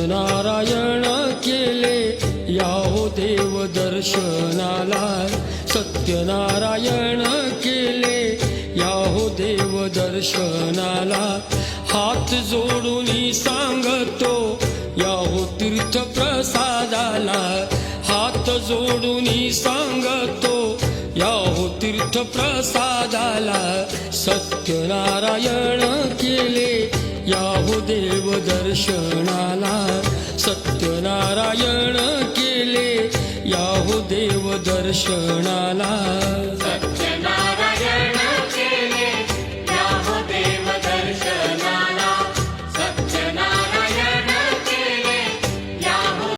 सत्यनारायण केले याहो देव दर्शनाला, सत्यनारायण केले याहो देव दर्शनाला। हात जोडून सांगतो याहो तीर्थ प्रसादाला, हात जोडून सांगतो याहो तीर्थ प्रसादाला। सत्यनारायण केले याहो देव दर्शनाला, सत्यनारायण केले याहो देव दर्शनाला।